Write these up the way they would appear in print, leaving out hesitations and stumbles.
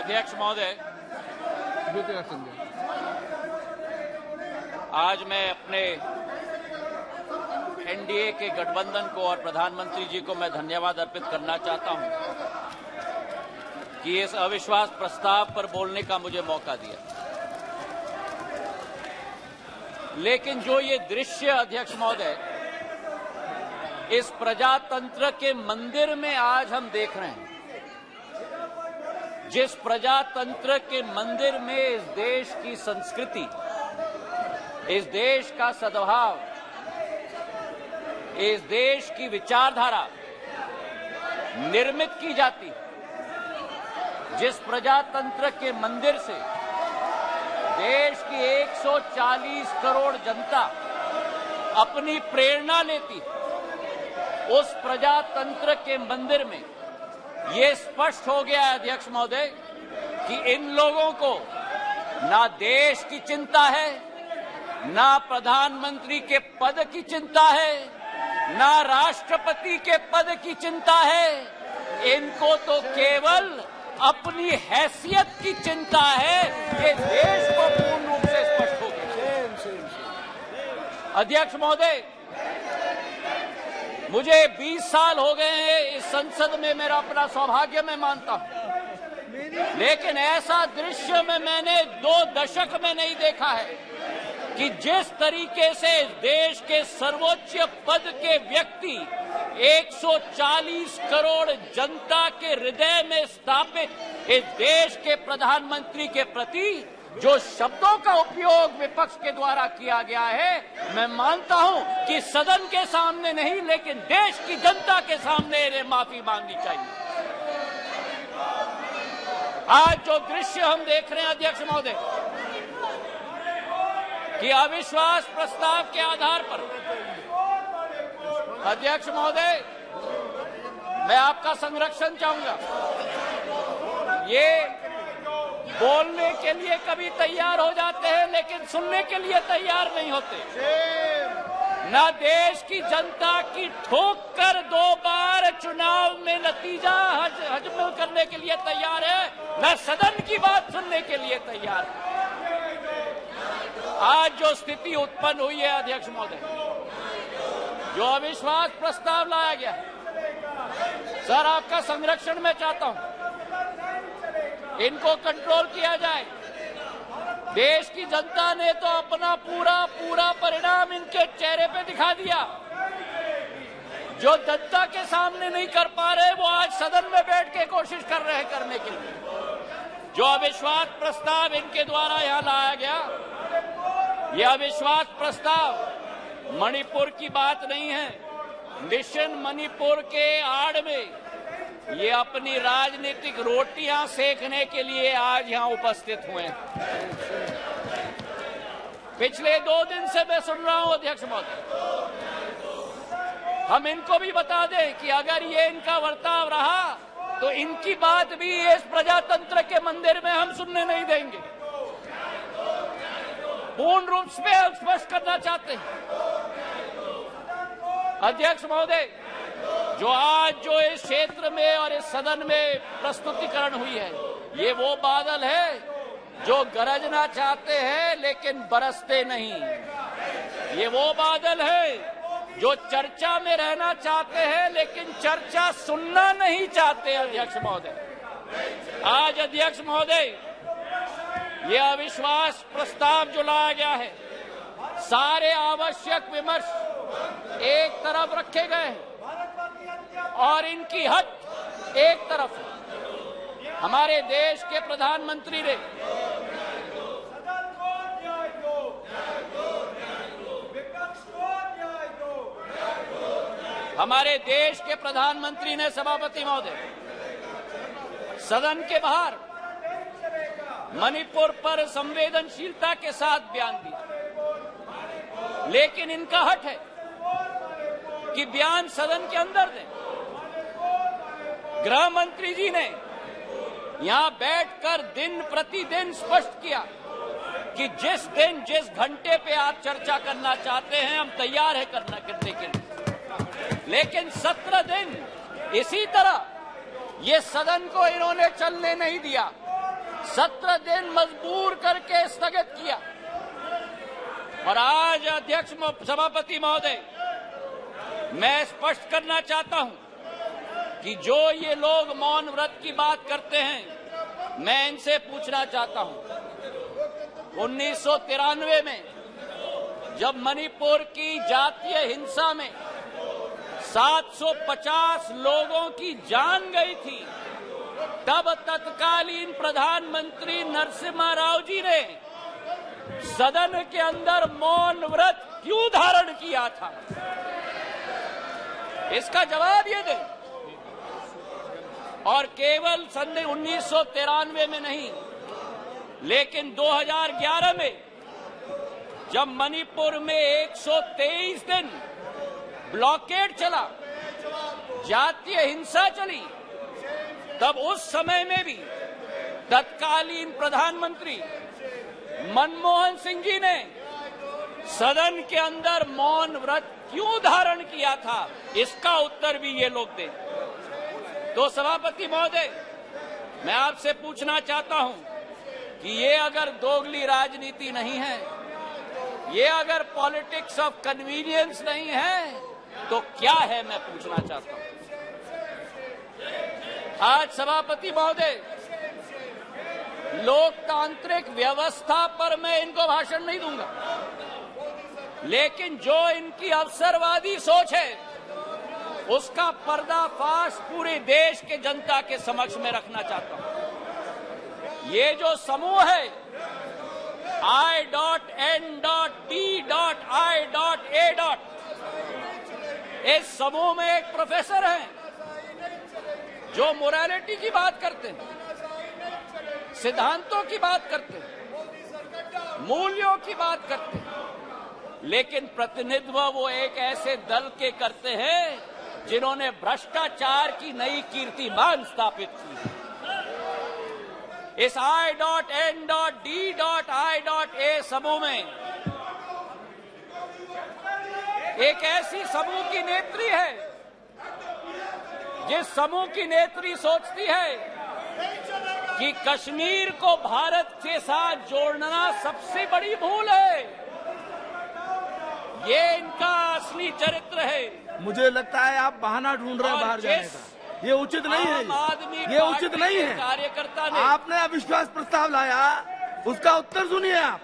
अध्यक्ष महोदय, आज मैं अपने एनडीए के गठबंधन को और प्रधानमंत्री जी को मैं धन्यवाद अर्पित करना चाहता हूं कि इस अविश्वास प्रस्ताव पर बोलने का मुझे मौका दिया। लेकिन जो ये दृश्य अध्यक्ष महोदय इस प्रजातंत्र के मंदिर में आज हम देख रहे हैं, जिस प्रजातंत्र के मंदिर में इस देश की संस्कृति, इस देश का सद्भाव, इस देश की विचारधारा निर्मित की जाती, जिस प्रजातंत्र के मंदिर से देश की 140 करोड़ जनता अपनी प्रेरणा लेती, उस प्रजातंत्र के मंदिर में ये स्पष्ट हो गया है अध्यक्ष महोदय कि इन लोगों को ना देश की चिंता है, ना प्रधानमंत्री के पद की चिंता है, ना राष्ट्रपति के पद की चिंता है। इनको तो केवल अपनी हैसियत की चिंता है। ये देश को पूर्ण रूप से स्पष्ट हो गया। अध्यक्ष महोदय, मुझे 20 साल हो गए हैं इस संसद में, मेरा अपना सौभाग्य मैं मानता हूं, लेकिन ऐसा दृश्य में मैंने 2 दशक में नहीं देखा है कि जिस तरीके से देश के सर्वोच्च पद के व्यक्ति 140 करोड़ जनता के हृदय में स्थापित इस देश के प्रधानमंत्री के प्रति जो शब्दों का उपयोग विपक्ष के द्वारा किया गया है, मैं मानता हूं कि सदन के सामने नहीं लेकिन देश की जनता के सामने इन्हें माफी मांगनी चाहिए। आज जो दृश्य हम देख रहे हैं अध्यक्ष महोदय कि अविश्वास प्रस्ताव के आधार पर, अध्यक्ष महोदय मैं आपका संरक्षण चाहूंगा। ये बोलने के लिए कभी तैयार हो जाते हैं लेकिन सुनने के लिए तैयार नहीं होते। ना देश की जनता की ठोक कर 2 बार चुनाव में नतीजा हजम करने के लिए तैयार है, ना सदन की बात सुनने के लिए तैयार है। आज जो स्थिति उत्पन्न हुई है अध्यक्ष महोदय, जो अविश्वास प्रस्ताव लाया गया, सर आपका संरक्षण मैं चाहता हूं, इनको कंट्रोल किया जाए। देश की जनता ने तो अपना पूरा परिणाम इनके चेहरे पे दिखा दिया। जो जनता के सामने नहीं कर पा रहे वो आज सदन में बैठ के कोशिश कर रहे हैं करने के लिए। जो अविश्वास प्रस्ताव इनके द्वारा यहां लाया गया, यह अविश्वास प्रस्ताव मणिपुर की बात नहीं है। मिशन मणिपुर के आड़ में ये अपनी राजनीतिक रोटियां सेकने के लिए आज यहां उपस्थित हुए हैं। पिछले 2 दिन से मैं सुन रहा हूं अध्यक्ष महोदय, हम इनको भी बता दें कि अगर ये इनका बर्ताव रहा तो इनकी बात भी इस प्रजातंत्र के मंदिर में हम सुनने नहीं देंगे। पूर्ण रूप से स्पष्ट करना चाहते हैं अध्यक्ष महोदय, जो इस क्षेत्र में और इस सदन में प्रस्तुतिकरण हुई है, ये वो बादल है जो गरजना चाहते हैं लेकिन बरसते नहीं। ये वो बादल है जो चर्चा में रहना चाहते हैं लेकिन चर्चा सुनना नहीं चाहते। अध्यक्ष महोदय, आज अध्यक्ष महोदय ये अविश्वास प्रस्ताव जो लाया गया है, सारे आवश्यक विमर्श एक तरफ रखे गए हैं और इनकी हट एक तरफ है। हमारे देश के प्रधानमंत्री ने सभापति महोदय सदन के बाहर मणिपुर पर संवेदनशीलता के साथ बयान दिया, लेकिन इनका हट है कि बयान सदन के अंदर दें। गृह मंत्री जी ने यहां बैठकर दिन प्रतिदिन स्पष्ट किया कि जिस दिन जिस घंटे पे आप चर्चा करना चाहते हैं हम तैयार है करने के लिए, लेकिन 17 दिन इसी तरह ये सदन को इन्होंने चलने नहीं दिया। 17 दिन मजबूर करके स्थगित किया। और आज अध्यक्ष सभापति महोदय, मैं स्पष्ट करना चाहता हूं कि जो ये लोग मौन व्रत की बात करते हैं, मैं इनसे पूछना चाहता हूं, 1993 में जब मणिपुर की जातीय हिंसा में 750 लोगों की जान गई थी, तब तत्कालीन प्रधानमंत्री नरसिम्हा राव जी ने सदन के अंदर मौन व्रत क्यों धारण किया था? इसका जवाब ये दें। और केवल सन 1993 में नहीं, लेकिन 2011 में जब मणिपुर में 123 दिन ब्लॉकेड चला, जातीय हिंसा चली, तब उस समय में भी तत्कालीन प्रधानमंत्री मनमोहन सिंह जी ने सदन के अंदर मौन व्रत क्यों धारण किया था? इसका उत्तर भी ये लोग दें। तो सभापति महोदय, मैं आपसे पूछना चाहता हूं कि ये अगर दोगली राजनीति नहीं है, ये अगर पॉलिटिक्स ऑफ कन्वीनियंस नहीं है, तो क्या है? मैं पूछना चाहता हूं। आज सभापति महोदय, लोकतांत्रिक व्यवस्था पर मैं इनको भाषण नहीं दूंगा, लेकिन जो इनकी अवसरवादी सोच है, उसका पर्दाफाश पूरे देश के जनता के समक्ष में रखना चाहता हूं। ये जो समूह है I.N.D.I.A. इस समूह में एक प्रोफेसर हैं जो मोरालिटी की बात करते हैं, सिद्धांतों की बात करते हैं, मूल्यों की बात करते हैं, लेकिन प्रतिनिधित्व वो एक ऐसे दल के करते हैं जिन्होंने भ्रष्टाचार की नई कीर्तिमान स्थापित की। इस I.N.D.I.A. समूह में एक ऐसी समूह की नेत्री है जिस समूह की नेत्री सोचती है कि कश्मीर को भारत के साथ जोड़ना सबसे बड़ी भूल है। ये इनका असली चरित्र है। मुझे लगता है आप बहाना ढूंढ रहे हैं बाहर जाने का। ये उचित नहीं है, ये उचित नहीं है। कार्यकर्ता ने आपने अविश्वास प्रस्ताव लाया, उसका उत्तर सुनिए आप।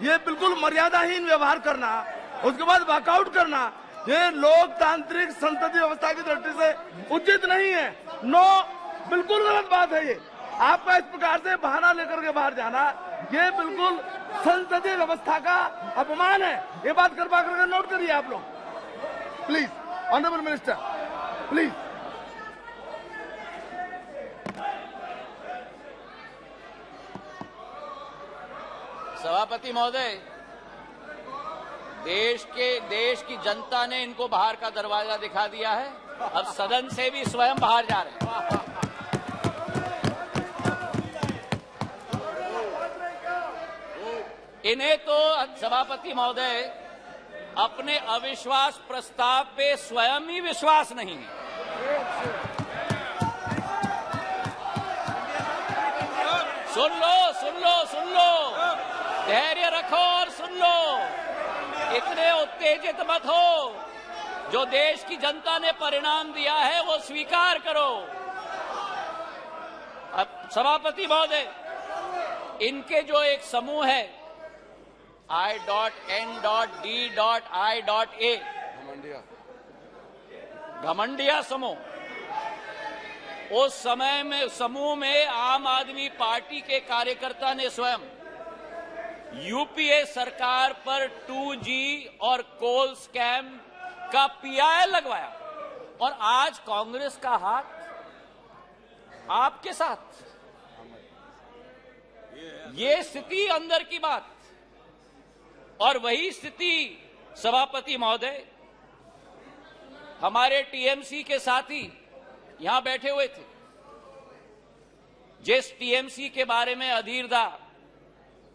ये बिल्कुल मर्यादाहीन व्यवहार करना, उसके बाद वॉकआउट करना, ये लोकतांत्रिक संसदीय व्यवस्था की दृष्टि से उचित नहीं है। नो, बिल्कुल गलत बात है ये। आपका इस प्रकार से बहाना लेकर के बाहर जाना, ये बिल्कुल संसदीय व्यवस्था का अपमान है। ये बात करवा करके नोट करिए आप लोग, प्लीज। Honourable minister, please. सभापति महोदय, देश की जनता ने इनको बाहर का दरवाजा दिखा दिया है। अब सदन से भी स्वयं बाहर जा रहे हैं। इन्हें तो सभापति महोदय अपने अविश्वास प्रस्ताव पे स्वयं ही विश्वास नहीं है। सुन लो, धैर्य रखो और सुन लो। इतने उत्तेजित मत हो। जो देश की जनता ने परिणाम दिया है वो स्वीकार करो। अब सभापति महोदय, इनके जो एक समूह है I.N.D.I.A. घमंडिया समूह, उस समय में समूह में आम आदमी पार्टी के कार्यकर्ता ने स्वयं यूपीए सरकार पर 2G और कोल स्कैम का PI लगवाया। और आज कांग्रेस का हाथ आपके साथ। ये स्थिति अंदर की बात। और वही स्थिति सभापति महोदय, हमारे टीएमसी के साथी यहां बैठे हुए थे, जिस टीएमसी के बारे में अधीरदा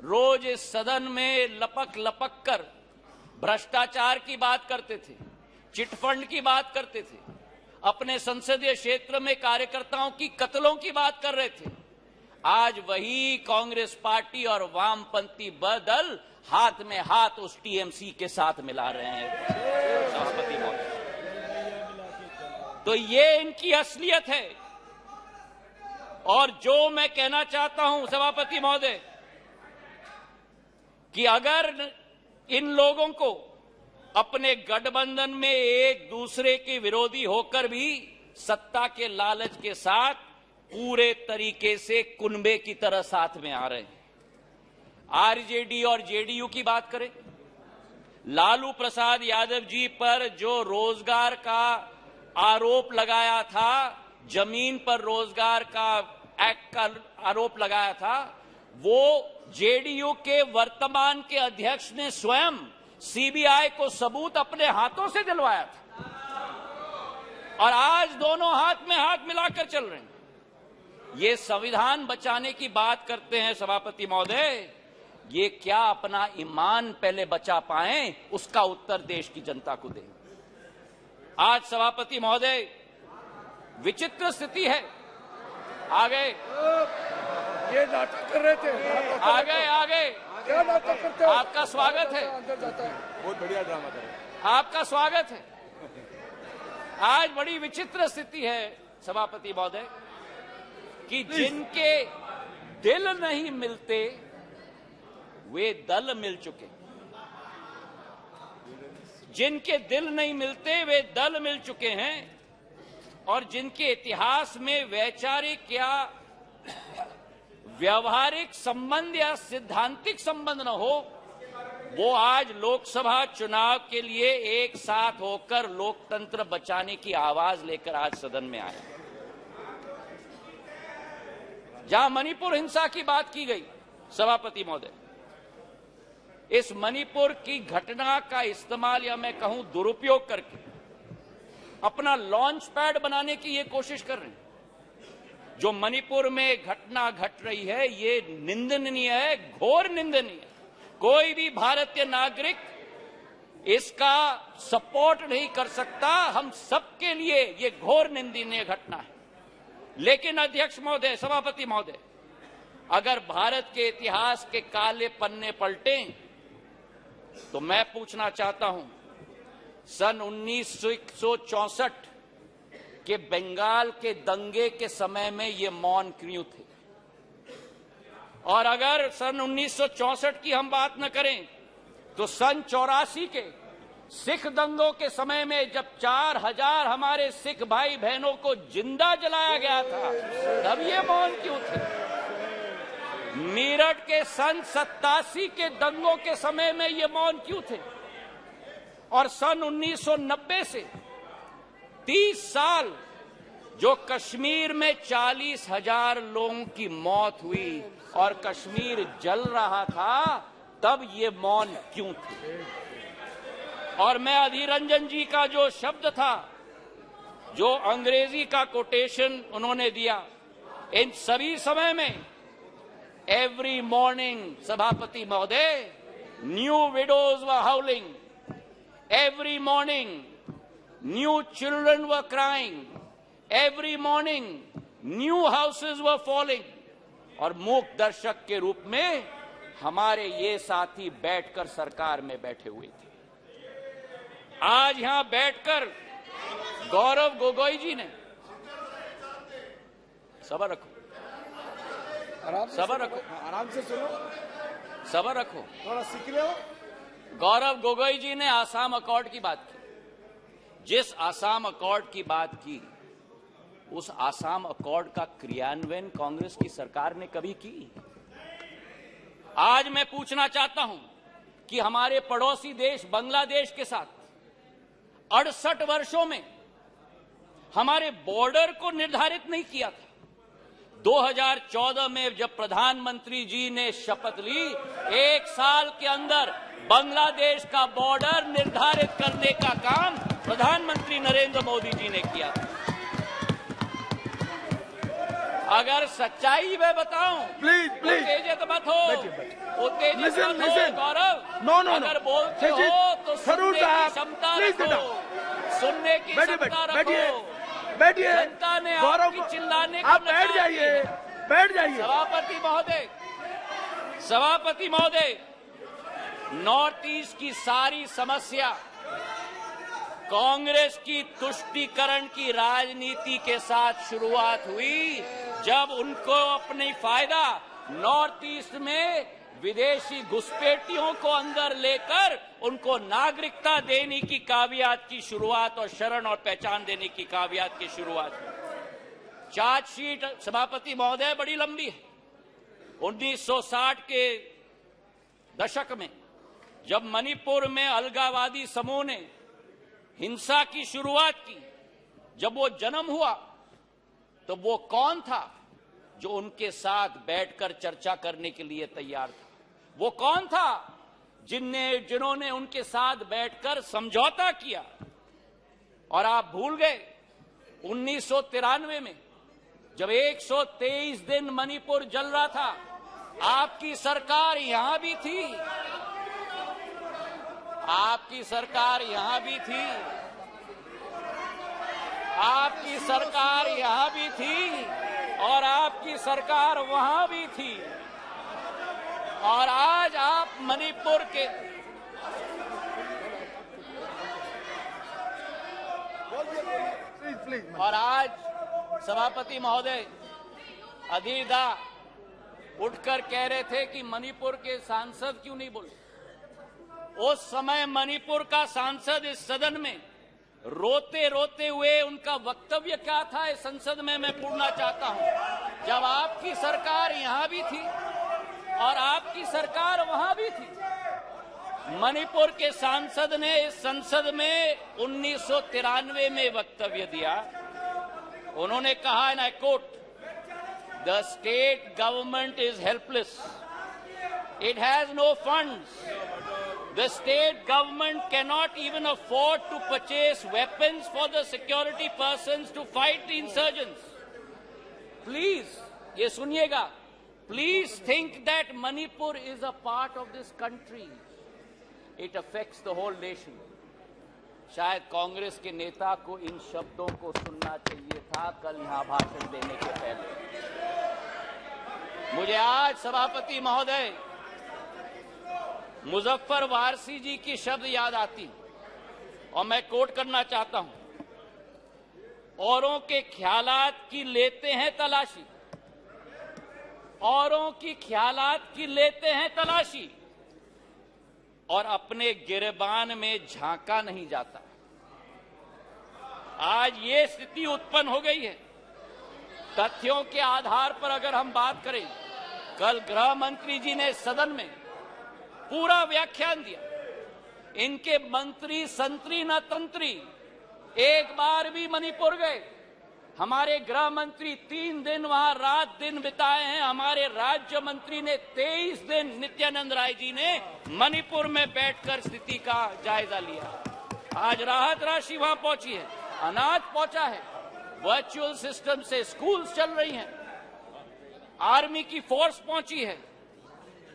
रोज इस सदन में लपक कर भ्रष्टाचार की बात करते थे, चिटफंड की बात करते थे, अपने संसदीय क्षेत्र में कार्यकर्ताओं की कत्लों की बात कर रहे थे। आज वही कांग्रेस पार्टी और वामपंथी दल हाथ में हाथ उस टीएमसी के साथ मिला रहे हैं सभापति महोदय। तो ये इनकी असलियत है। और जो मैं कहना चाहता हूं सभापति महोदय कि अगर इन लोगों को अपने गठबंधन में एक दूसरे के विरोधी होकर भी सत्ता के लालच के साथ पूरे तरीके से कुनबे की तरह साथ में आ रहे हैं। आरजेडी और जेडीयू की बात करें, लालू प्रसाद यादव जी पर जो रोजगार का आरोप लगाया था, जमीन पर रोजगार का एक्ट का आरोप लगाया था, वो जेडीयू के वर्तमान के अध्यक्ष ने स्वयं सीबीआई को सबूत अपने हाथों से दिलवाया था। और आज दोनों हाथ में हाथ मिलाकर चल रहे हैं। ये संविधान बचाने की बात करते हैं सभापति महोदय, ये क्या अपना ईमान पहले बचा पाएं, उसका उत्तर देश की जनता को दें। आज सभापति महोदय विचित्र स्थिति है। आगे ये नाटक कर रहे थे, आगे क्या नाटक करते हो? आपका स्वागत है, अंदर जाता है। बहुत बढ़िया ड्रामा कर रहे हैं। आपका स्वागत है। आज बड़ी विचित्र स्थिति है सभापति महोदय कि जिनके दिल नहीं मिलते वे दल मिल चुके, जिनके दिल नहीं मिलते वे दल मिल चुके हैं, और जिनके इतिहास में वैचारिक या व्यवहारिक संबंध या सिद्धांतिक संबंध न हो, वो आज लोकसभा चुनाव के लिए एक साथ होकर लोकतंत्र बचाने की आवाज लेकर आज सदन में आए। जहां मणिपुर हिंसा की बात की गई सभापति महोदय, इस मणिपुर की घटना का इस्तेमाल या मैं कहूं दुरुपयोग करके अपना लॉन्च पैड बनाने की ये कोशिश कर रहे हैं। जो मणिपुर में घटना घट रही है ये निंदनीय है, घोर निंदनीय है। कोई भी भारतीय नागरिक इसका सपोर्ट नहीं कर सकता। हम सबके लिए ये घोर निंदनीय घटना है। लेकिन अध्यक्ष महोदय, सभापति महोदय, अगर भारत के इतिहास के काले पन्ने पलटें तो मैं पूछना चाहता हूं, सन 1964 के बंगाल के दंगे के समय में ये मौन क्यों थे? और अगर सन 1964 की हम बात न करें तो सन 84 के सिख दंगों के समय में जब 4000 हमारे सिख भाई बहनों को जिंदा जलाया गया था, तब ये मौन क्यों थे? मेरठ के सन 87 के दंगों के समय में ये मौन क्यों थे? और सन 1990 से 30 साल जो कश्मीर में 40,000 लोगों की मौत हुई और कश्मीर जल रहा था, तब ये मौन क्यों थे? और मैं अधीर रंजन जी का जो शब्द था, जो अंग्रेजी का कोटेशन उन्होंने दिया, इन सभी समय में एवरी मॉर्निंग सभापति महोदय, new widows were हाउलिंग, every morning new children were crying, every morning new houses were falling. और मूक दर्शक के रूप में हमारे ये साथी बैठकर सरकार में बैठे हुए थे। आज यहां बैठकर गौरव गोगोई जी ने, सबर रखो, सबर रखो, आराम से सुनो, सबर रखो, थोड़ा सीख लो। गौरव गोगोई जी ने आसाम अकॉर्ड की बात की। जिस आसाम अकॉर्ड की बात की, उस आसाम अकॉर्ड का क्रियान्वयन कांग्रेस की सरकार ने कभी की? आज मैं पूछना चाहता हूं कि हमारे पड़ोसी देश बांग्लादेश के साथ 68 वर्षों में हमारे बॉर्डर को निर्धारित नहीं किया था। 2014 में जब प्रधानमंत्री जी ने शपथ ली, 1 साल के अंदर बांग्लादेश का बॉर्डर निर्धारित करने का काम प्रधानमंत्री नरेंद्र मोदी जी ने किया। अगर सच्चाई मैं बताऊं, प्लीज प्लीज उत्तेजित मत हो, उत्तेजित मत हो गौरव। नो नो, अगर बोलते हो तो सुनने की क्षमता रखो, सुनने की क्षमता रखो। बैठिए, जनता ने गौरव आपकी चिल्लाने का आप बैठ जाइए, बैठ जाइए। सभापति महोदय, नॉर्थ ईस्ट की सारी समस्या कांग्रेस की तुष्टीकरण की राजनीति के साथ शुरुआत हुई, जब उनको अपनी फायदा नॉर्थ ईस्ट में विदेशी घुसपैठियों को अंदर लेकर उनको नागरिकता देने की कावियात की शुरुआत और शरण और पहचान देने की कावियात की शुरुआत हुई। चार्जशीट सभापति महोदय बड़ी लंबी है। 1960 के दशक में जब मणिपुर में अलगाववादी समूह ने हिंसा की शुरुआत की, जब वो जन्म हुआ तो वो कौन था जो उनके साथ बैठकर चर्चा करने के लिए तैयार था? वो कौन था जिन्होंने उनके साथ बैठकर समझौता किया? और आप भूल गए 1993 में जब 123 दिन मणिपुर जल रहा था, आपकी सरकार यहां भी थी। आपकी सरकार यहां भी थी। आपकी सरकार यहां भी थी और आपकी सरकार वहां भी थी। और आज आप मणिपुर के और आज सभापति महोदय अधीर उठकर कह रहे थे कि मणिपुर के सांसद क्यों नहीं बोले। उस समय मणिपुर का सांसद इस सदन में रोते रोते हुए उनका वक्तव्य क्या था इस संसद में मैं पूछना चाहता हूं। जब आपकी सरकार यहां भी थी और आपकी सरकार वहां भी थी, मणिपुर के सांसद ने इस संसद में 1993 में वक्तव्य दिया। उन्होंने कहा, and I quote, the state government is helpless, it has no funds, the state government cannot even afford to purchase weapons for the security persons to fight the insurgents. Please, ये सुनिएगा, please think that Manipur is a part of this country. It affects the whole nation. शायद कांग्रेस के नेता को इन शब्दों को सुनना चाहिए था कल यहां भाषण देने के पहले। मुझे आज सभापति महोदय मुजफ्फर वारसी जी की शब्द याद आती और मैं कोट करना चाहता हूं। औरों के ख्यालात की लेते हैं तलाशी, औरों की ख्यालात की लेते हैं तलाशी, और अपने गिरबान में झांका नहीं जाता। आज ये स्थिति उत्पन्न हो गई है। तथ्यों के आधार पर अगर हम बात करें, कल गृह मंत्री जी ने सदन में पूरा व्याख्यान दिया। इनके मंत्री संतरी न तंत्री एक बार भी मणिपुर गए। हमारे गृह मंत्री 3 दिन वहां रात दिन बिताए हैं। हमारे राज्य मंत्री ने 23 दिन, नित्यानंद राय जी ने मणिपुर में बैठकर स्थिति का जायजा लिया। आज राहत राशि वहां पहुंची है, अनाज पहुंचा है, वर्चुअल सिस्टम से स्कूल्स चल रही हैं, आर्मी की फोर्स पहुंची है,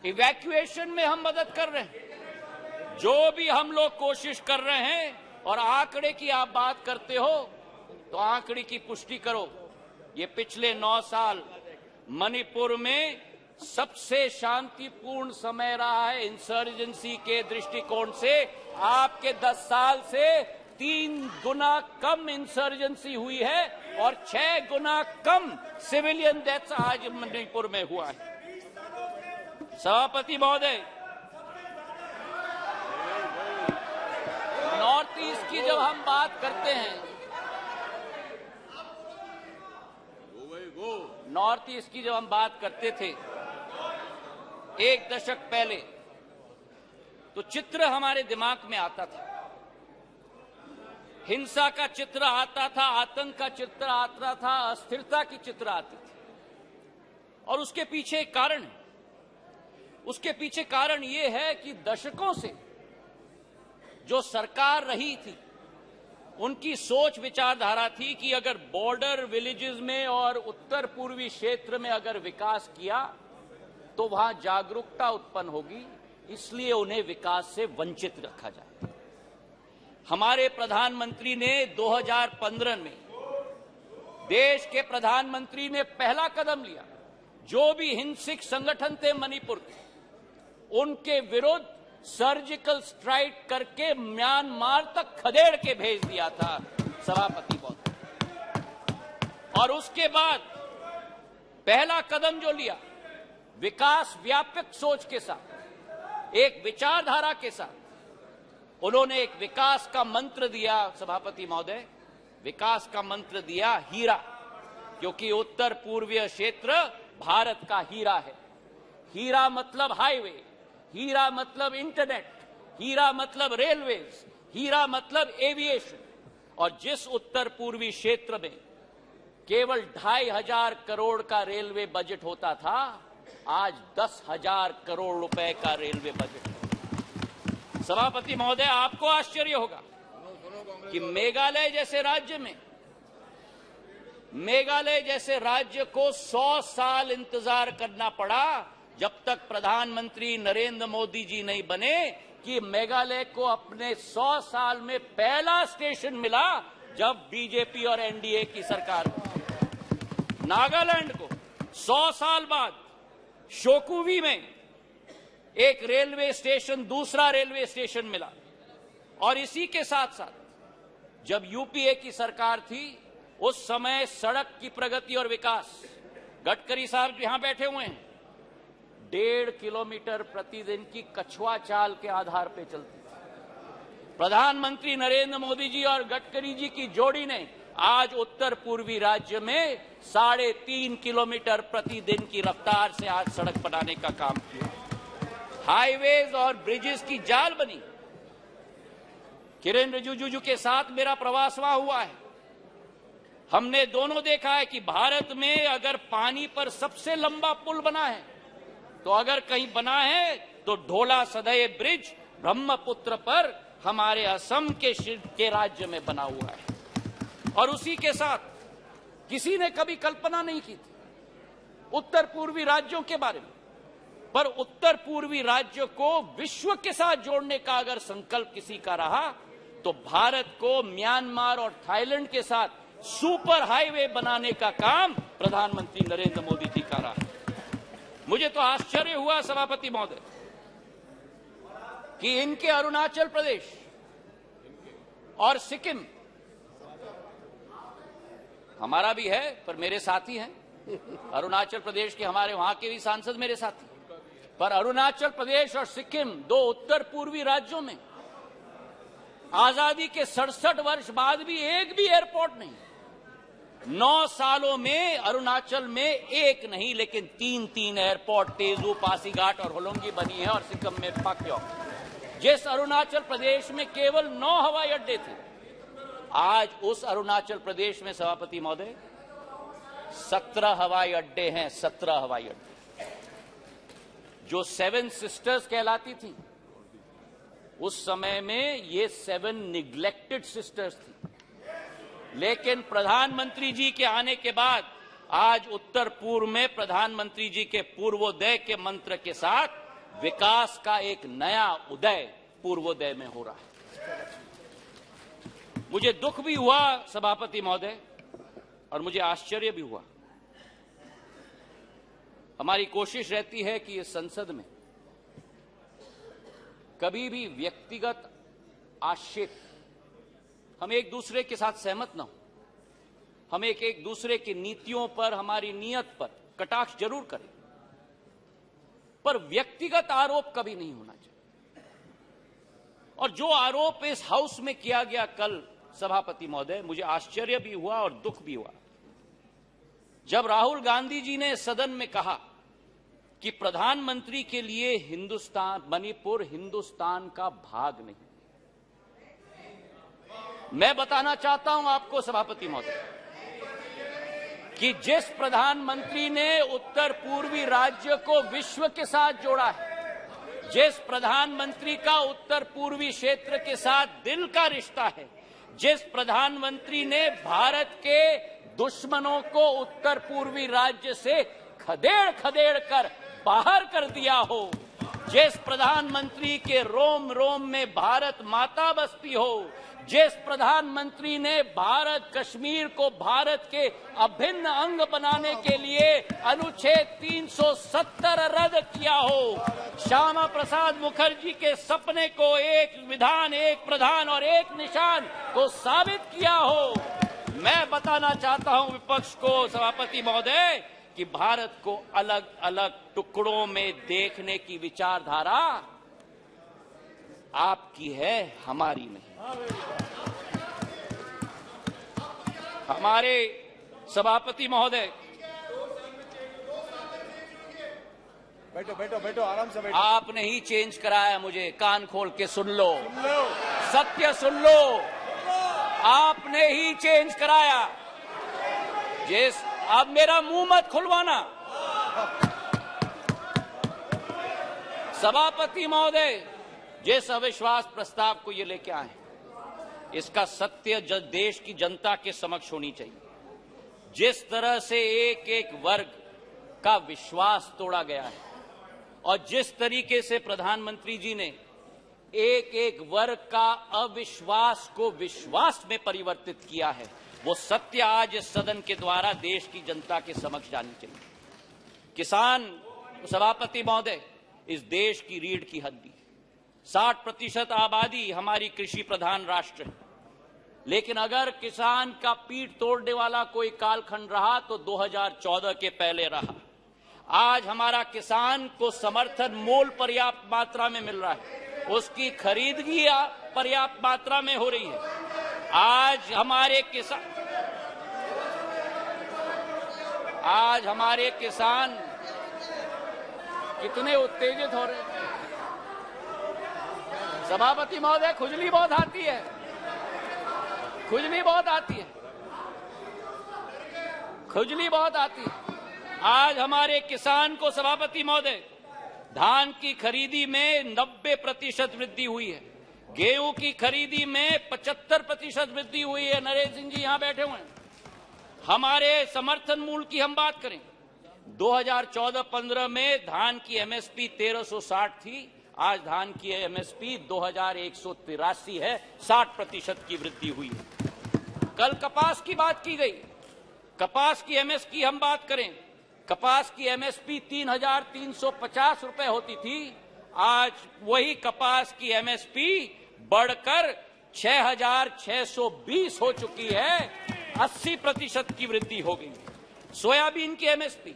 इवैक्यूएशन में हम मदद कर रहे हैं। जो भी हम लोग कोशिश कर रहे हैं, और आंकड़े की आप बात करते हो तो आंकड़े की पुष्टि करो। ये पिछले 9 साल मणिपुर में सबसे शांतिपूर्ण समय रहा है इंसर्जेंसी के दृष्टिकोण से। आपके 10 साल से 3 गुना कम इंसर्जेंसी हुई है और 6 गुना कम सिविलियन डेथ्स आज मणिपुर में हुआ है। सभापति महोदय, नॉर्थ ईस्ट की जब हम बात करते हैं, नॉर्थ ईस्ट की जब हम बात करते थे 1 दशक पहले, तो चित्र हमारे दिमाग में आता था। हिंसा का चित्र आता था, आतंक का चित्र आता था, अस्थिरता की चित्र आती थी। और उसके पीछे एक कारण है। उसके पीछे कारण यह है कि दशकों से जो सरकार रही थी, उनकी सोच विचारधारा थी कि अगर बॉर्डर विलेजेस में और उत्तर पूर्वी क्षेत्र में अगर विकास किया तो वहां जागरूकता उत्पन्न होगी, इसलिए उन्हें विकास से वंचित रखा जाए। हमारे प्रधानमंत्री ने 2015 में, देश के प्रधानमंत्री ने पहला कदम लिया जो भी हिंसक संगठन थे मणिपुर के, उनके विरुद्ध सर्जिकल स्ट्राइक करके म्यांमार तक खदेड़ के भेज दिया था सभापति महोदय। और उसके बाद पहला कदम जो लिया, विकास व्यापक सोच के साथ, एक विचारधारा के साथ, उन्होंने एक विकास का मंत्र दिया सभापति महोदय, विकास का मंत्र दिया हीरा, क्योंकि उत्तर पूर्वीय क्षेत्र भारत का हीरा है। हीरा मतलब हाईवे, हीरा मतलब इंटरनेट, हीरा मतलब रेलवेज, हीरा मतलब एविएशन। और जिस उत्तर पूर्वी क्षेत्र में केवल 2500 करोड़ का रेलवे बजट होता था, आज 10,000 करोड़ रुपए का रेलवे बजट है। सभापति महोदय, आपको आश्चर्य होगा कि मेघालय जैसे राज्य को 100 साल इंतजार करना पड़ा, जब तक प्रधानमंत्री नरेंद्र मोदी जी नहीं बने, कि मेघालय को अपने 100 साल में पहला स्टेशन मिला जब बीजेपी और एनडीए की सरकार। नागालैंड को 100 साल बाद शोकुवी में एक रेलवे स्टेशन, दूसरा रेलवे स्टेशन मिला। और इसी के साथ साथ जब यूपीए की सरकार थी, उस समय सड़क की प्रगति और विकास, गडकरी साहब यहां बैठे हुए हैं, 1.5 किलोमीटर प्रतिदिन की कछुआ चाल के आधार पर चलती थी। प्रधानमंत्री नरेंद्र मोदी जी और गडकरी जी की जोड़ी ने आज उत्तर पूर्वी राज्य में 3.5 किलोमीटर प्रतिदिन की रफ्तार से आज सड़क बनाने का काम किया। हाईवेज और ब्रिजेस की जाल बनी। किरेन रिजिजू के साथ मेरा प्रवास वहां हुआ है। हमने दोनों देखा है कि भारत में अगर पानी पर सबसे लंबा पुल बना है, तो अगर कहीं बना है तो ढोला सदय ब्रिज ब्रह्मपुत्र पर हमारे असम के राज्य में बना हुआ है। और उसी के साथ किसी ने कभी कल्पना नहीं की थी उत्तर पूर्वी राज्यों के बारे में, पर उत्तर पूर्वी राज्य को विश्व के साथ जोड़ने का अगर संकल्प किसी का रहा, तो भारत को म्यांमार और थाईलैंड के साथ सुपर हाईवे बनाने का काम प्रधानमंत्री नरेंद्र मोदी जी का रहा। मुझे तो आश्चर्य हुआ सभापति महोदय कि इनके अरुणाचल प्रदेश और सिक्किम, हमारा भी है पर मेरे साथी हैं, अरुणाचल प्रदेश के हमारे वहां के भी सांसद मेरे साथी, पर अरुणाचल प्रदेश और सिक्किम, दो उत्तर पूर्वी राज्यों में आजादी के 67 वर्ष बाद भी एक भी एयरपोर्ट नहीं। 9 सालों में अरुणाचल में एक नहीं लेकिन 3 एयरपोर्ट, तेजू, पासीघाट और होलोंगी बनी है, और सिक्किम में पाक्योंग। जिस अरुणाचल प्रदेश में केवल 9 हवाई अड्डे थे, आज उस अरुणाचल प्रदेश में सभापति महोदय 17 हवाई अड्डे हैं। 17 हवाई अड्डे। जो 7 सिस्टर्स कहलाती थी, उस समय में ये 7 निग्लेक्टेड सिस्टर्स थी। लेकिन प्रधानमंत्री जी के आने के बाद आज उत्तर पूर्व में प्रधानमंत्री जी के पूर्वोदय के मंत्र के साथ विकास का एक नया उदय पूर्वोदय में हो रहा है। मुझे दुख भी हुआ सभापति महोदय, और मुझे आश्चर्य भी हुआ। हमारी कोशिश रहती है कि इस संसद में कभी भी व्यक्तिगत आक्षेप, हम एक दूसरे के साथ सहमत न हो, हम एक दूसरे की नीतियों पर, हमारी नीयत पर कटाक्ष जरूर करें, पर व्यक्तिगत आरोप कभी नहीं होना चाहिए। और जो आरोप इस हाउस में किया गया कल सभापति महोदय, मुझे आश्चर्य भी हुआ और दुख भी हुआ जब राहुल गांधी जी ने सदन में कहा कि प्रधानमंत्री के लिए मणिपुर हिंदुस्तान का भाग नहीं। मैं बताना चाहता हूं आपको सभापति महोदय कि जिस प्रधानमंत्री ने उत्तर पूर्वी राज्य को विश्व के साथ जोड़ा है, जिस प्रधानमंत्री का उत्तर पूर्वी क्षेत्र के साथ दिल का रिश्ता है, जिस प्रधानमंत्री ने भारत के दुश्मनों को उत्तर पूर्वी राज्य से खदेड़ कर बाहर कर दिया हो, जिस प्रधानमंत्री के रोम रोम में भारत माता बसती हो, जिस प्रधानमंत्री ने भारत कश्मीर को भारत के अभिन्न अंग बनाने के लिए अनुच्छेद 370 रद्द किया हो, श्यामा प्रसाद मुखर्जी के सपने को एक विधान, एक प्रधान और एक निशान को साबित किया हो। मैं बताना चाहता हूं विपक्ष को, सभापति महोदय, कि भारत को अलग अलग टुकड़ों में देखने की विचारधारा आपकी है, हमारी नहीं। हमारे सभापति महोदय, बैठो बैठो बैठो, आराम से बैठो। आपने ही चेंज कराया मुझे, कान खोल के सुन लो, सत्य सुन लो, आपने ही चेंज कराया। अब मेरा मुंह मत खुलवाना। सभापति महोदय, जिस अविश्वास प्रस्ताव को ये लेके आए, इसका सत्य देश की जनता के समक्ष होनी चाहिए। जिस तरह से एक एक वर्ग का विश्वास तोड़ा गया है और जिस तरीके से प्रधानमंत्री जी ने एक एक वर्ग का अविश्वास को विश्वास में परिवर्तित किया है, वो सत्य आज इस सदन के द्वारा देश की जनता के समक्ष जानी चाहिए। किसान, सभापति महोदय, इस देश की रीढ़ की हड्डी, 60% आबादी हमारी कृषि प्रधान राष्ट्र है, लेकिन अगर किसान का पीठ तोड़ने वाला कोई कालखंड रहा तो 2014 के पहले रहा। आज हमारा किसान को समर्थन मूल्य पर्याप्त मात्रा में मिल रहा है, उसकी खरीदगी पर्याप्त मात्रा में हो रही है। आज हमारे किसान कितने उत्तेजित हो रहे हैं। सभापति महोदय, खुजली बहुत आती है, खुजली बहुत आती है, खुजली बहुत आती है। आज हमारे किसान को, सभापति महोदय, धान की खरीदी में 90% वृद्धि हुई है, गेहूं की खरीदी में 75% वृद्धि हुई है। नरेंद्र सिंह जी यहां बैठे हुए हैं। हमारे समर्थन मूल्य की हम बात करें, 2014-15 में धान की एमएसपी 1360 थी, आज धान की एमएसपी 2183 है, 60% की वृद्धि हुई है। कल कपास की बात की गई, कपास की एमएसपी हम बात करें, कपास की एमएसपी 3350 रुपए होती थी, आज वही कपास की एमएसपी बढ़कर 6620 हो चुकी है, 80% की वृद्धि हो गई। सोयाबीन की एमएसपी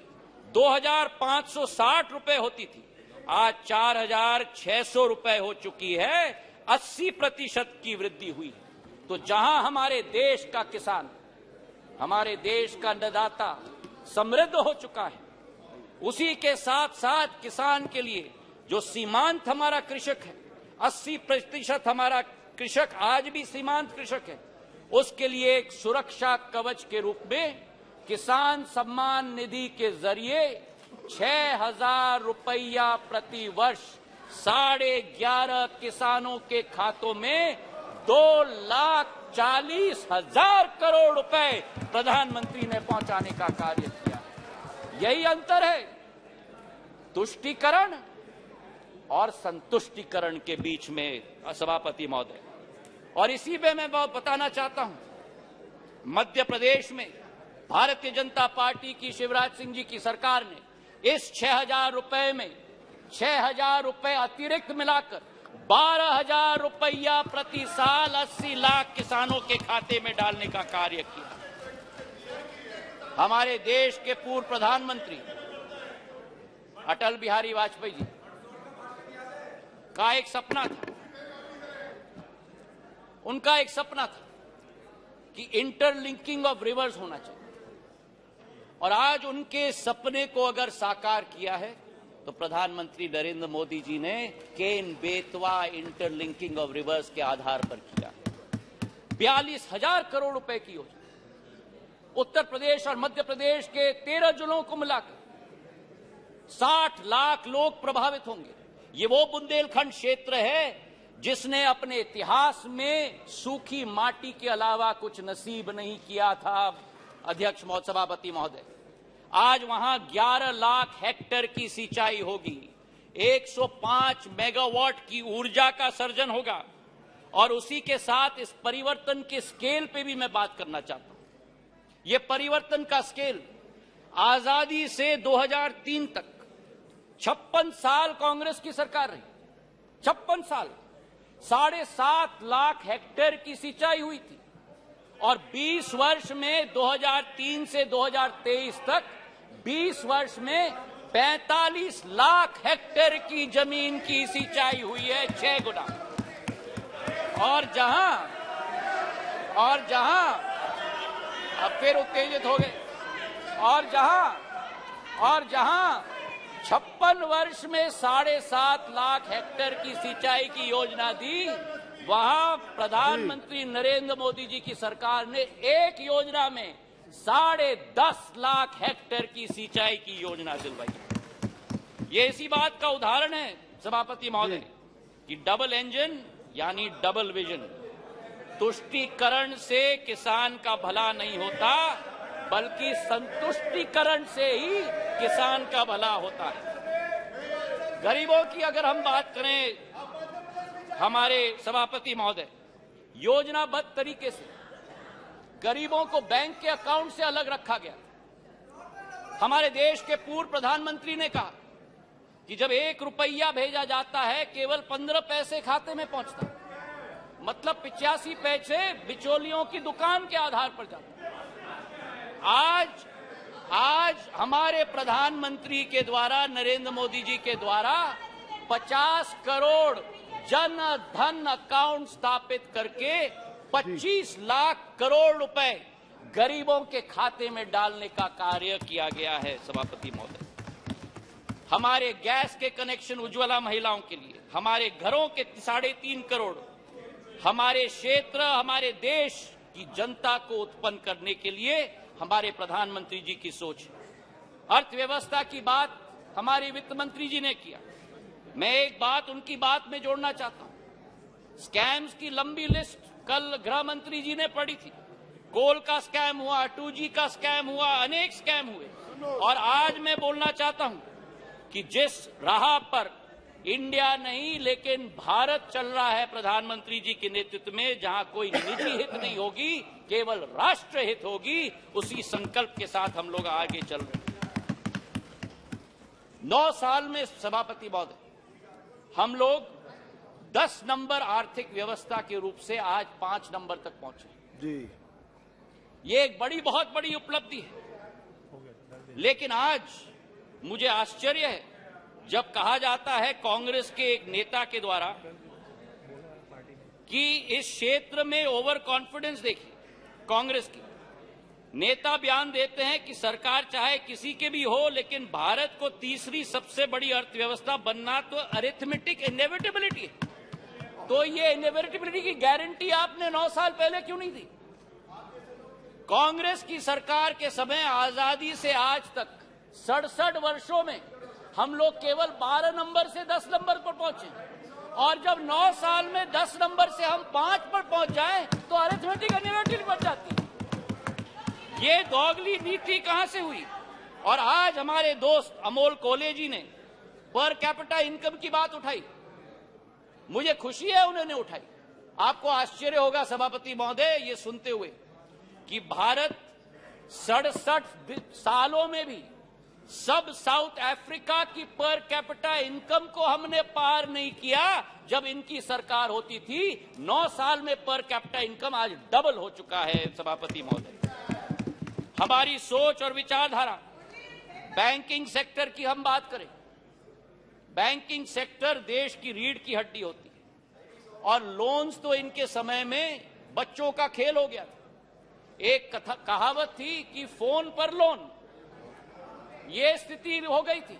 2560 रुपए होती थी, आज 4600 रुपए हो चुकी है, 80% की वृद्धि हुई है। तो जहां हमारे देश का किसान, हमारे देश का अन्नदाता समृद्ध हो चुका है, उसी के साथ साथ किसान के लिए जो सीमांत हमारा कृषक है, 80% हमारा कृषक आज भी सीमांत कृषक है, उसके लिए एक सुरक्षा कवच के रूप में किसान सम्मान निधि के जरिए 6000 रुपया प्रति वर्ष 11.5 किसानों के खातों में 2,40,000 करोड़ रुपए प्रधानमंत्री ने पहुंचाने का कार्य किया। यही अंतर है तुष्टीकरण और संतुष्टीकरण के बीच में, सभापति महोदय। और इसी में मैं बताना चाहता हूं, मध्य प्रदेश में भारतीय जनता पार्टी की शिवराज सिंह जी की सरकार ने इस 6000 रुपए में 6000 रुपए अतिरिक्त मिलाकर 12,000 रुपया प्रति साल 80 लाख किसानों के खाते में डालने का कार्य किया। हमारे देश के पूर्व प्रधानमंत्री अटल बिहारी वाजपेयी जी का एक सपना था, उनका एक सपना था कि इंटरलिंकिंग ऑफ रिवर्स होना चाहिए, और आज उनके सपने को अगर साकार किया है तो प्रधानमंत्री नरेंद्र मोदी जी ने Ken Betwa interlinking of reverse के आधार पर किया। 42,000 करोड़ रुपए की योजना, उत्तर प्रदेश और मध्य प्रदेश के 13 जिलों को मिलाकर 60 लाख लोग प्रभावित होंगे। ये वो बुंदेलखंड क्षेत्र है जिसने अपने इतिहास में सूखी माटी के अलावा कुछ नसीब नहीं किया था। अध्यक्ष सभापति महोदय, आज वहां 11 लाख हेक्टेयर की सिंचाई होगी, 105 मेगावाट की ऊर्जा का सर्जन होगा और उसी के साथ इस परिवर्तन के स्केल पे भी मैं बात करना चाहता हूं। ये परिवर्तन का स्केल आजादी से 2003 तक 56 साल कांग्रेस की सरकार रही, 56 साल 7.5 लाख हेक्टेयर की सिंचाई हुई थी और 20 वर्ष में 2003 से 2023 तक 20 वर्ष में 45 लाख हेक्टेयर की जमीन की सिंचाई हुई है, 6 गुना। और जहां अब फिर उत्तेजित हो गए, और जहां 56 वर्ष में 7.5 लाख हेक्टेयर की सिंचाई की योजना दी, वहां प्रधानमंत्री नरेंद्र मोदी जी की सरकार ने एक योजना में 10.5 लाख हेक्टेयर की सिंचाई की योजना दिलवाई। ये इसी बात का उदाहरण है सभापति महोदय कि डबल इंजन यानी डबल विजन, तुष्टीकरण से किसान का भला नहीं होता बल्कि संतुष्टीकरण से ही किसान का भला होता है। गरीबों की अगर हम बात करें हमारे सभापति महोदय, योजनाबद्ध तरीके से गरीबों को बैंक के अकाउंट से अलग रखा गया। हमारे देश के पूर्व प्रधानमंत्री ने कहा कि जब 1 रुपया भेजा जाता है केवल 15 पैसे खाते में पहुंचता है, मतलब 85 पैसे बिचौलियों की दुकान के आधार पर जाता है। आज हमारे प्रधानमंत्री के द्वारा, नरेंद्र मोदी जी के द्वारा 50 करोड़ जन धन अकाउंट स्थापित करके 25 लाख करोड़ रुपए गरीबों के खाते में डालने का कार्य किया गया है सभापति महोदय। हमारे गैस के कनेक्शन उज्ज्वला महिलाओं के लिए, हमारे घरों के 3.5 करोड़, हमारे क्षेत्र, हमारे देश की जनता को उत्पन्न करने के लिए हमारे प्रधानमंत्री जी की सोच। अर्थव्यवस्था की बात हमारे वित्त मंत्री जी ने किया। मैं एक बात उनकी बात में जोड़ना चाहता हूं। स्कैम्स की लंबी लिस्ट कल गृह मंत्री जी ने पढ़ी थी। कोल का स्कैम हुआ, 2G का स्कैम हुआ, अनेक स्कैम हुए। और आज मैं बोलना चाहता हूं कि जिस राह पर इंडिया नहीं लेकिन भारत चल रहा है प्रधानमंत्री जी के नेतृत्व में, जहां कोई निजी हित नहीं होगी, केवल राष्ट्र हित होगी, उसी संकल्प के साथ हम लोग आगे चल रहे हैं। 9 साल में सभापति महोदय हम लोग 10 नंबर आर्थिक व्यवस्था के रूप से आज 5 नंबर तक पहुंचे जी। ये एक बहुत बड़ी उपलब्धि है। लेकिन आज मुझे आश्चर्य है जब कहा जाता है कांग्रेस के एक नेता के द्वारा कि इस क्षेत्र में ओवर कॉन्फिडेंस देखिए कांग्रेस की। नेता बयान देते हैं कि सरकार चाहे किसी के भी हो, लेकिन भारत को तीसरी सबसे बड़ी अर्थव्यवस्था बनना तो अरिथमेटिक इनएविटेबिलिटी है। तो ये इनएविटेबिलिटी की गारंटी आपने 9 साल पहले क्यों नहीं दी? कांग्रेस की सरकार के समय आजादी से आज तक 67 वर्षों में हम लोग केवल 12 नंबर से 10 नंबर पर पहुंचे, और जब 9 साल में 10 नंबर से हम 5 पर पहुंच जाएं तो अरिथमेटिक इनएविटेबिलिटी बन जाती है। ये दोगली नीति कहां से हुई? और आज हमारे दोस्त अमोल कोले जी ने पर कैपिटा इनकम की बात उठाई। मुझे खुशी है उन्होंने उठाई। आपको आश्चर्य होगा सभापति महोदय ये सुनते हुए कि भारत 67 सालों में भी सब साउथ अफ्रीका की पर कैपिटा इनकम को हमने पार नहीं किया जब इनकी सरकार होती थी। 9 साल में पर कैपिटा इनकम आज डबल हो चुका है सभापति महोदय। हमारी सोच और विचारधारा, बैंकिंग सेक्टर की हम बात करें, बैंकिंग सेक्टर देश की रीढ़ की हड्डी होती है और लोन्स तो इनके समय में बच्चों का खेल हो गया था। एक कहावत थी कि फोन पर लोन, ये स्थिति हो गई थी।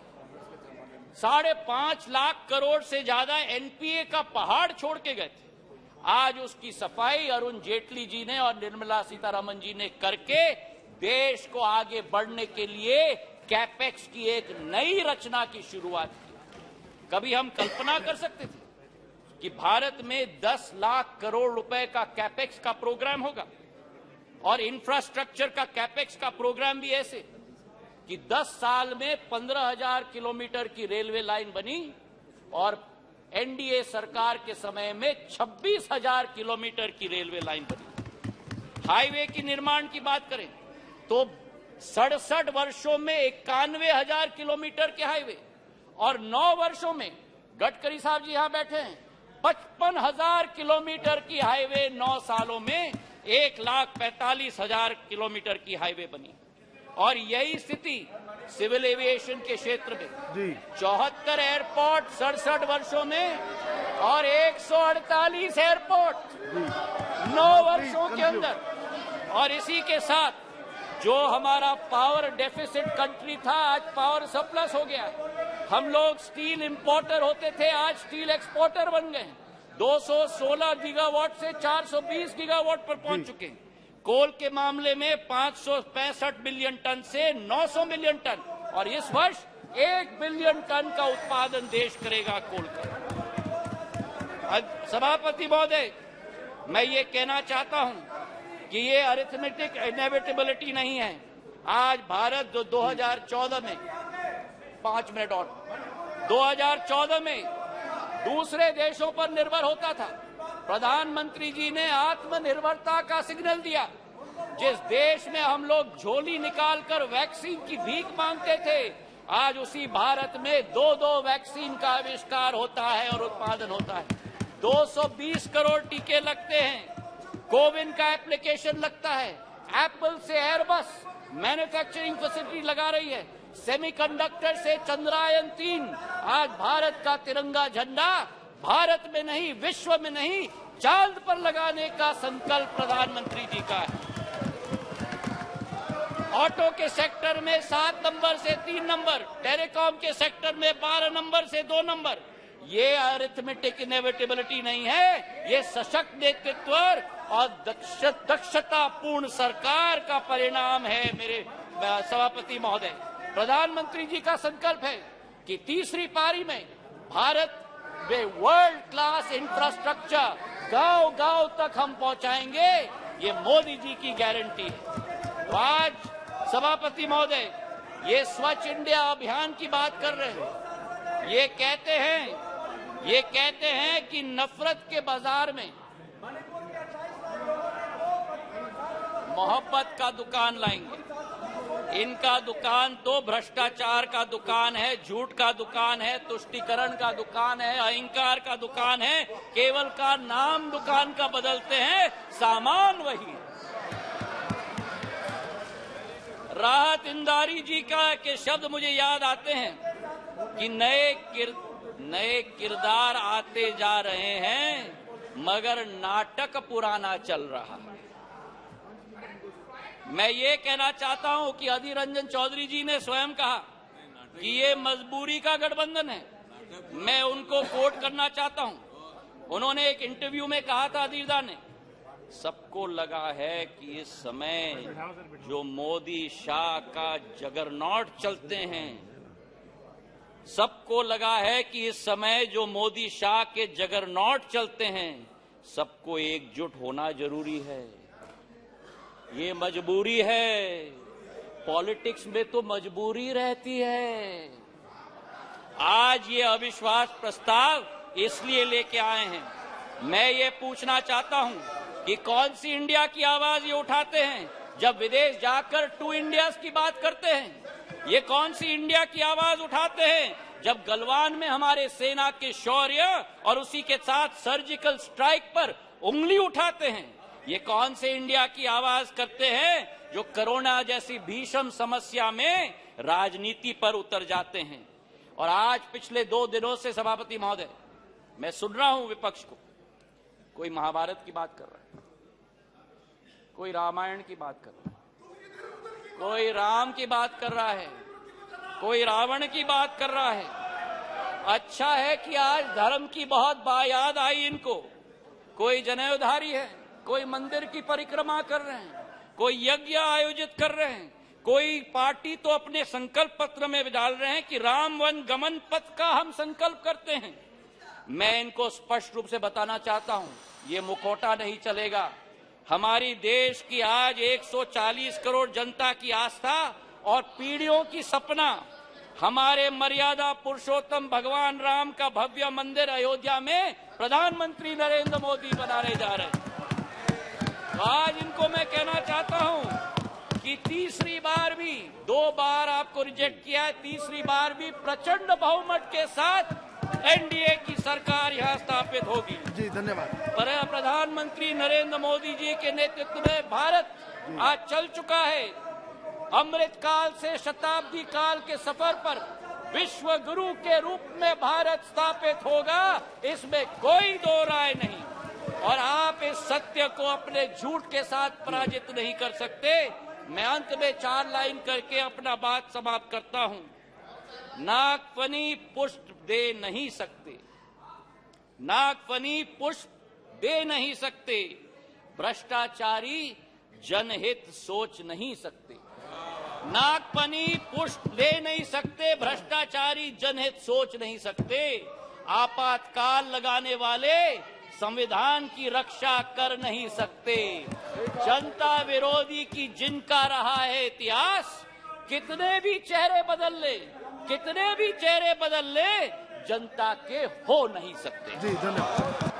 5.5 लाख करोड़ से ज्यादा एनपीए का पहाड़ छोड़ के गए थे। आज उसकी सफाई अरुण जेटली जी ने और निर्मला सीतारमण जी ने करके देश को आगे बढ़ने के लिए कैपेक्स की एक नई रचना की शुरुआत की। कभी हम कल्पना कर सकते थे कि भारत में 10 लाख करोड़ रुपए का कैपेक्स का प्रोग्राम होगा और इंफ्रास्ट्रक्चर का कैपेक्स का प्रोग्राम भी ऐसे कि 10 साल में 15,000 किलोमीटर की रेलवे लाइन बनी और एनडीए सरकार के समय में 26,000 किलोमीटर की रेलवे लाइन बनी। हाईवे की निर्माण की बात करें तो 67 वर्षों में 91,000 किलोमीटर के हाईवे और 9 वर्षों में, गडकरी साहब जी यहां बैठे हैं, 55,000 किलोमीटर की हाईवे 9 सालों में 1,45,000 किलोमीटर की हाईवे बनी। और यही स्थिति सिविल एविएशन के क्षेत्र में 74 एयरपोर्ट 67 वर्षों में और 148 एयरपोर्ट 9 वर्षों के अंदर। और इसी के साथ जो हमारा पावर डेफिसिट कंट्री था, आज पावर सरप्लस हो गया। हम लोग स्टील इंपोर्टर होते थे, आज स्टील एक्सपोर्टर बन गए। 216 गीगावाट से 420 गीगावाट पर पहुंच चुके हैं। कोल के मामले में 565 मिलियन टन से 900 मिलियन टन, और इस वर्ष 1 बिलियन टन का उत्पादन देश करेगा कोल का। सभापति महोदय, मैं ये कहना चाहता हूं कि ये अरिथमेटिक इनएविटेबिलिटी नहीं है। आज भारत जो 2014 में 5 मिनट और 2014 में दूसरे देशों पर निर्भर होता था, प्रधानमंत्री जी ने आत्मनिर्भरता का सिग्नल दिया। जिस देश में हम लोग झोली निकालकर वैक्सीन की भीख मांगते थे, आज उसी भारत में 2 वैक्सीन का आविष्कार होता है और उत्पादन होता है। 220 करोड़ टीके लगते हैं, कोविन का एप्लीकेशन लगता है, एप्पल से एयरबस मैन्युफैक्चरिंग फैसिलिटी लगा रही है, सेमीकंडक्टर से चंद्रयान 3। आज भारत का तिरंगा झंडा भारत में नहीं, विश्व में नहीं, चांद पर लगाने का संकल्प प्रधानमंत्री जी का है। ऑटो के सेक्टर में 7 नंबर से 3 नंबर, टेलीकॉम के सेक्टर में 12 नंबर से 2 नंबर। ये अरिथमेटिक इनएविटेबिलिटी नहीं है, ये सशक्त नेतृत्व और दक्षतापूर्ण सरकार का परिणाम है। मेरे सभापति महोदय, प्रधानमंत्री जी का संकल्प है कि तीसरी पारी में भारत वे वर्ल्ड क्लास इंफ्रास्ट्रक्चर गांव-गांव तक हम पहुंचाएंगे। ये मोदी जी की गारंटी है। तो आज सभापति महोदय, ये स्वच्छ इंडिया अभियान की बात कर रहे हैं। ये कहते हैं कि नफरत के बाजार में मोहब्बत का दुकान लाएंगे। इनका दुकान तो भ्रष्टाचार का दुकान है, झूठ का दुकान है, तुष्टीकरण का दुकान है, अहंकार का दुकान है। केवल का नाम दुकान का बदलते हैं, सामान वही है। राहत इंदारी जी के शब्द मुझे याद आते हैं कि नए किरदार आते जा रहे हैं, मगर नाटक पुराना चल रहा है। मैं ये कहना चाहता हूं कि अधीर रंजन चौधरी जी ने स्वयं कहा कि ये मजबूरी का गठबंधन है। मैं उनको कोट करना चाहता हूं। उन्होंने एक इंटरव्यू में कहा था, अधीरदा ने, सबको लगा है कि इस समय जो मोदी शाह का जगरनॉट चलते हैं, सबको लगा है कि इस समय जो मोदी शाह के जगरनॉट चलते हैं, सबको एकजुट होना जरूरी है। ये मजबूरी है। पॉलिटिक्स में तो मजबूरी रहती है। आज ये अविश्वास प्रस्ताव इसलिए लेके आए हैं। मैं ये पूछना चाहता हूं कि कौन सी इंडिया की आवाज ये उठाते हैं जब विदेश जाकर 2 इंडियाज की बात करते हैं? ये कौन सी इंडिया की आवाज उठाते हैं जब गलवान में हमारे सेना के शौर्य और उसी के साथ सर्जिकल स्ट्राइक पर उंगली उठाते हैं? ये कौन से इंडिया की आवाज करते हैं जो कोरोना जैसी भीषण समस्या में राजनीति पर उतर जाते हैं? और आज पिछले 2 दिनों से सभापति महोदय, मैं सुन रहा हूं विपक्ष को, कोई महाभारत की बात कर रहा है, कोई रामायण की बात कर रहा है, कोई राम की बात कर रहा है, कोई रावण की बात कर रहा है। अच्छा है कि आज धर्म की बहुत याद आई इनको। कोई जनेऊधारी है, कोई मंदिर की परिक्रमा कर रहे हैं, कोई यज्ञ आयोजित कर रहे हैं, कोई पार्टी तो अपने संकल्प पत्र में डाल रहे हैं कि राम वन गमन पथ का हम संकल्प करते हैं। मैं इनको स्पष्ट रूप से बताना चाहता हूं, ये मुखौटा नहीं चलेगा। हमारी देश की आज 140 करोड़ जनता की आस्था और पीढ़ियों की सपना हमारे मर्यादा पुरुषोत्तम भगवान राम का भव्य मंदिर अयोध्या में प्रधानमंत्री नरेंद्र मोदी बनाने जा रहे हैं। तो आज इनको मैं कहना चाहता हूं कि तीसरी बार भी, 2 बार आपको रिजेक्ट किया है, तीसरी बार भी प्रचंड बहुमत के साथ एनडीए की सरकार यहां स्थापित होगी। जी धन्यवाद। पर प्रधानमंत्री नरेंद्र मोदी जी के नेतृत्व में भारत आज चल चुका है अमृत काल से शताब्दी काल के सफर पर। विश्व गुरु के रूप में भारत स्थापित होगा, इसमें कोई दो राय नहीं। और आप इस सत्य को अपने झूठ के साथ पराजित नहीं कर सकते। मैं अंत में 4 लाइन करके अपना बात समाप्त करता हूं। नागफनी पुष्प दे नहीं सकते, नागफनी पुष्प दे नहीं सकते, भ्रष्टाचारी जनहित सोच नहीं सकते। नागफनी पुष्प दे नहीं सकते, भ्रष्टाचारी जनहित सोच नहीं सकते। आपातकाल लगाने वाले संविधान की रक्षा कर नहीं सकते। जनता विरोधी की जिनका रहा है इतिहास, कितने भी चेहरे बदल ले, कितने भी चेहरे बदल ले, जनता के हो नहीं सकते। जी धन्यवाद।